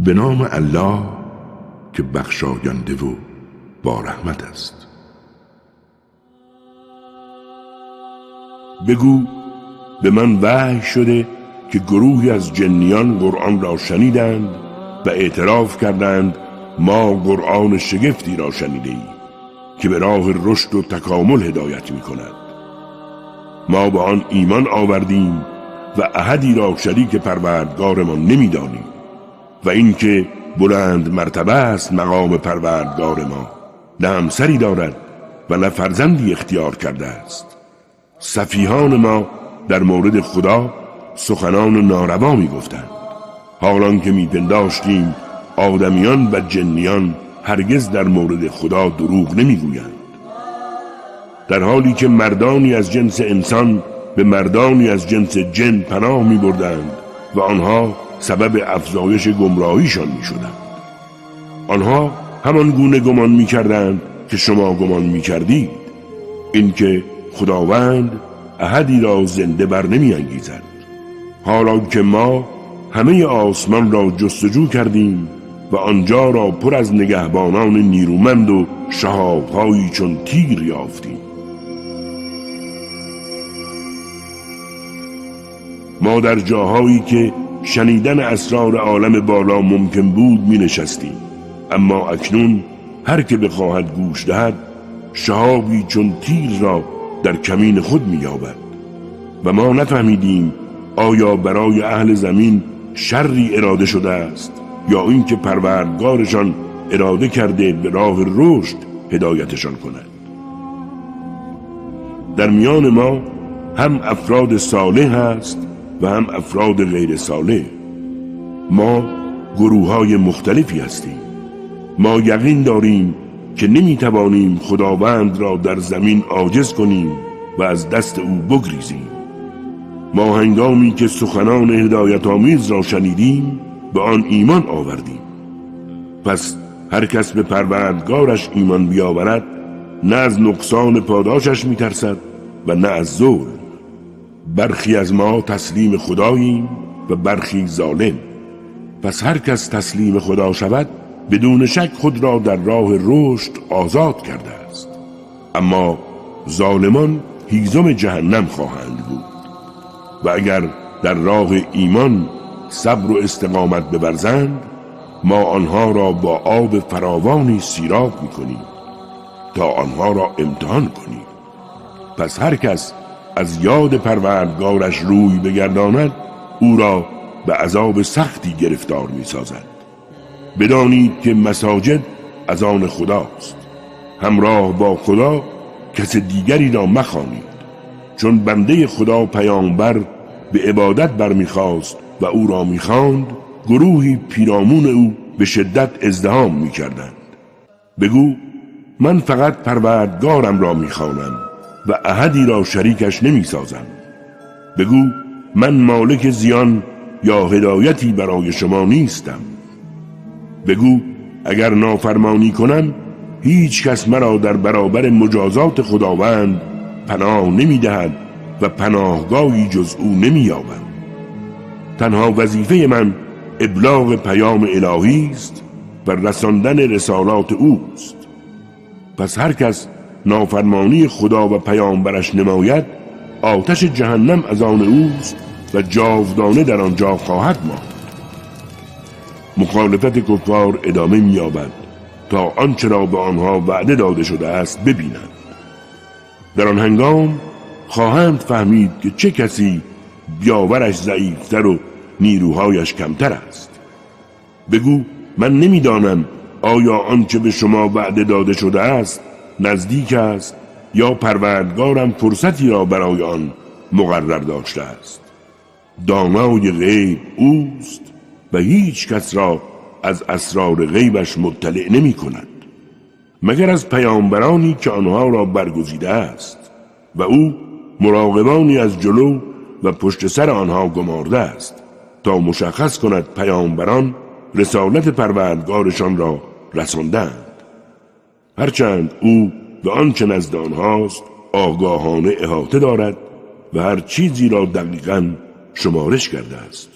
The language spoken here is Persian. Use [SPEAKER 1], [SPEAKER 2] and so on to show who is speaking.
[SPEAKER 1] به نام الله که بخشاینده و با رحمت است. بگو به من وحی شده که گروهی از جنیان قرآن را شنیدند و اعتراف کردند ما قرآن شگفتی را شنیدیم که به راه رشد و تکامل هدایت می کند. ما به آن ایمان آوردیم و احدی را شریک پروردگارمان نمی دانیم و اینکه بلند مرتبه است مقام پروردگار ما، نه همسری دارد و نه فرزندی اختیار کرده است. سفیهان ما در مورد خدا سخنان ناروا می گفتند، حالان که می پنداشتیم آدمیان و جنیان هرگز در مورد خدا دروغ نمی گویند. در حالی که مردانی از جنس انسان به مردانی از جنس جن پناه می بردند و آنها سبب افزایش گمراهیشان می شدند. آنها همان گونه گمان می کردند که شما گمان می کردید، اینکه خداوند احدی را زنده بر نمی انگیزد، حالا که ما همه آسمان را جستجو کردیم و آنجا را پر از نگهبانان نیرومند و شهاب‌هایی چون تیر یافتیم. ما در جاهایی که شنیدن اسرار عالم بالا ممکن بود می نشستیم، اما اکنون هر که بخواهد گوش دهد شهابی چون تیر را در کمین خود می یابد و ما نفهمیدیم آیا برای اهل زمین شری اراده شده است یا اینکه پروردگارشان اراده کرده به راه رشد هدایتشان کند. در میان ما هم افراد صالح هست و هم افراد غیر صالح. ما گروه‌های مختلفی هستیم. ما یقین داریم که نمیتوانیم خداوند را در زمین عاجز کنیم و از دست او بگریزیم. ما هنگامی که سخنان هدایت آمیز را شنیدیم به آن ایمان آوردیم. پس هر کس به پروردگارش ایمان بیاورد نه از نقصان پاداشش میترسد و نه از ظلم. برخی از ما تسلیم خداییم و برخی ظالم. پس هر کس تسلیم خدا شود بدون شک خود را در راه رشد آزاد کرده است، اما ظالمان هیزم جهنم خواهند بود. و اگر در راه ایمان صبر و استقامت بورزند ما آنها را با آب فراوانی سیراب می‌کنیم تا آنها را امتحان کنیم. پس هر کس از یاد پروردگارش روی بگرداند او را به عذاب سختی گرفتار می‌سازد. بدانید که مساجد از آن خداست. همراه با خدا کس دیگری را مخوانید، چون بنده خدا پیامبر به عبادت برمیخواست و او را میخواند، گروهی پیرامون او به شدت ازدحام میکردند. بگو من فقط پروردگارم را میخوانم و احدی را شریکش نمیسازم. بگو من مالک زیان یا هدایتی برای شما نیستم. بگو اگر نافرمانی کنم هیچ کس مرا در برابر مجازات خداوند پناه نمیدهد و پناهگاهی جز او نمییابم. تنها وظیفه من ابلاغ پیام الهی است و رساندن رسالات اوست. پس هر کس نافرمانی خدا و پیامبرش نماید آتش جهنم از آن اوست و جاودانه در آنجا خواهد ماند. مخالفت کفار ادامه می‌یابد تا آنچه را به آنها وعده داده شده است ببینند. در آن هنگام خواهند فهمید که چه کسی بیاورش ضعیفتر و نیروهایش کمتر است. بگو من نمیدانم آیا آنچه به شما وعده داده شده است نزدیک است یا پروردگارم فرصتی را برای آن مقرر داشته است. دانای غیب اوست و هیچ کس را از اسرار غیبش مطلع نمی کند مگر از پیامبرانی که آنها را برگزیده است و او مراقبانی از جلو و پشت سر آنها گمارده است تا مشخص کند پیامبران رسالت پروردگارشان را رساندند، هرچند او به آنچه نزد آنهاست آگاهانه احاطه دارد و هر چیزی را دقیقاً شمارش کرده است.